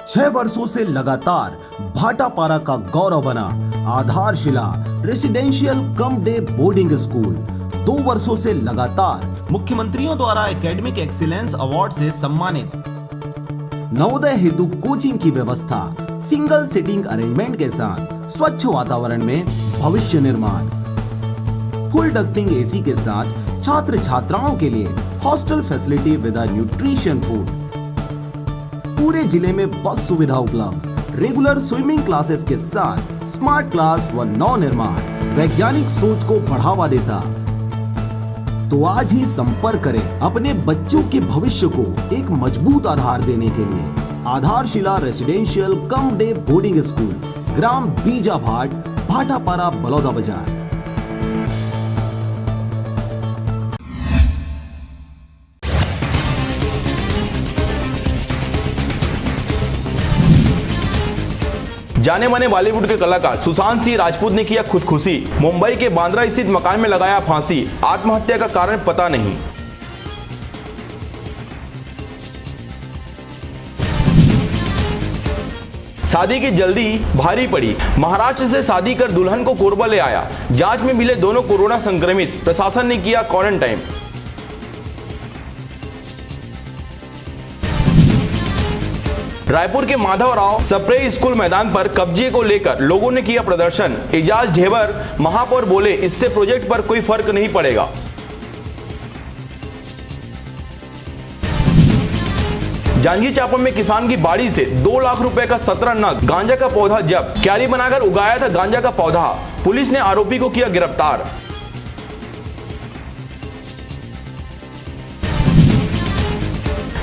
6 वर्षों से लगातार भाटापारा का गौरव बना आधारशिला residential cum day boarding school 2 वर्षों से लगातार मुख्यमंत्रियों द्वारा एकेडमिक एक्सीलेंस अवार्ड से सम्मानित। नवोदय हेतु कोचिंग की व्यवस्था, सिंगल सिटिंग अरेंजमेंट के साथ स्वच्छ वातावरण में भविष्य निर्माण, फुल डक्टिंग एसी के साथ छात्र छात्राओं के लिए hostel facility with nutrition food, पूरे जिले में बस सुविधा उपलब्ध, रेगुलर स्विमिंग क्लासेस के साथ स्मार्ट क्लास व नव निर्माण वैज्ञानिक सोच को बढ़ावा देता। तो आज ही संपर्क करें अपने बच्चों के भविष्य को एक मजबूत आधार देने के लिए। Aadharshila residential cum day boarding school, ग्राम बीजाभाट, भाटापारा, बलौदा बाजार। जाने माने बॉलीवुड के कलाकार सुशांत सिंह राजपूत ने किया खुदकुशी। मुंबई के बांद्रा स्थित मकान में लगाया फांसी। आत्महत्या का कारण पता नहीं। शादी की जल्दी भारी पड़ी। महाराष्ट्र से शादी कर दुल्हन को कोरबा ले आया। जांच में मिले दोनों कोरोना संक्रमित। प्रशासन ने किया क्वारंटाइन। रायपुर के माधवराव सप्रे स्कूल मैदान पर कब्जे को लेकर लोगों ने किया प्रदर्शन। एजाज ढेबर महापौर बोले, इससे प्रोजेक्ट पर कोई फर्क नहीं पड़ेगा। जांजगीर चांपा में किसान की बाड़ी से 2 लाख रुपए का 17 नग गांजा का पौधा जब्त। क्यारी बनाकर उगाया था गांजा का पौधा। पुलिस ने आरोपी को किया गिरफ्तार।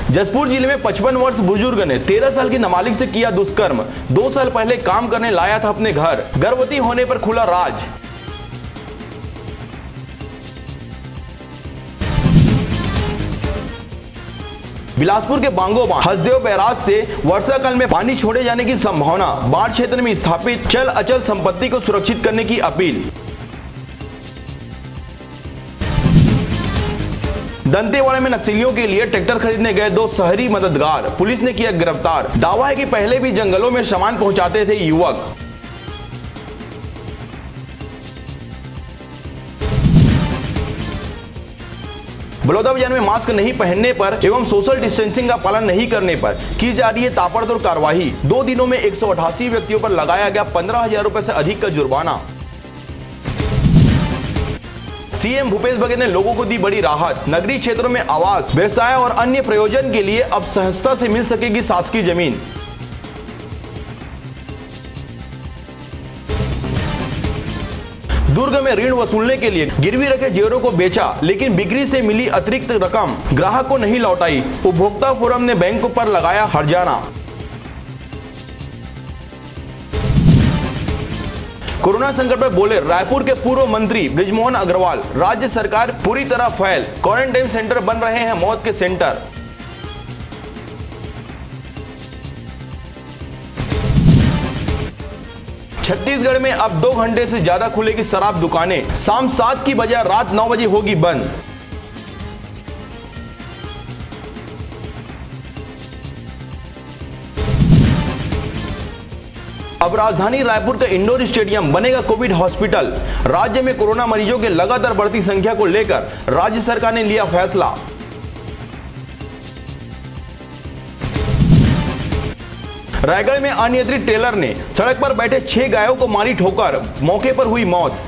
जसपुर जिले में 55 वर्ष बुजुर्ग ने 13 साल की नाबालिग से किया दुष्कर्म। 2 साल पहले काम करने लाया था अपने घर। गर्भवती होने पर खुला राज। बिलासपुर के बांगोबांध हसदेव बैराज से वर्षा काल में पानी छोड़े जाने की संभावना। बाढ़ क्षेत्र में स्थापित चल अचल संपत्ति को सुरक्षित करने की अपील। दंतेवाड़ा में नक्सलियों के लिए ट्रैक्टर खरीदने गए 2 शहरी मददगार। पुलिस ने किया गिरफ्तार। दावा है कि पहले भी जंगलों में सामान पहुंचाते थे युवक। बलौदा बाजार में मास्क नहीं पहनने पर एवं सोशल डिस्टेंसिंग का पालन नहीं करने पर की जा रही है ताबड़तोड़ कार्रवाई। 2 दिनों में 188 व्यक्तियों पर लगाया गया 15,000 रुपए से अधिक का जुर्माना। सीएम भूपेश बघेल ने लोगों को दी बड़ी राहत। नगरीय क्षेत्रों में आवास, व्यवसाय और अन्य प्रयोजन के लिए अब सहजता से मिल सकेगी शासकीय जमीन। दुर्ग में ऋण वसूलने के लिए गिरवी रखे जेवरों को बेचा, लेकिन बिक्री से मिली अतिरिक्त रकम ग्राहक को नहीं लौटाई। उपभोक्ता फोरम ने बैंक पर लगाया हर्जाना। कोरोना संकट पर बोले रायपुर के पूर्व मंत्री बृजमोहन अग्रवाल। राज्य सरकार पूरी तरह फेल। क्वारंटाइन सेंटर बन रहे हैं मौत के सेंटर। छत्तीसगढ़ में अब 2 घंटे से ज्यादा खुलेगी शराब दुकानें। शाम 7 की बजाय रात 9 बजे होगी बंद। अब राजधानी रायपुर का इंडोर स्टेडियम बनेगा कोविड हॉस्पिटल। राज्य में कोरोना मरीजों के लगातार बढ़ती संख्या को लेकर राज्य सरकार ने लिया फैसला। रायगढ़ में अनियंत्रित ट्रेलर ने सड़क पर बैठे 6 गायों को मारी ठोकर। मौके पर हुई मौत।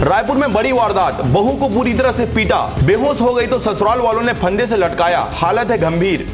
रायपुर में बड़ी वारदात। बहू को पूरी तरह से पीटा। बेहोश हो गई तो ससुराल वालों ने फंदे से लटकाया। हालत है गंभीर।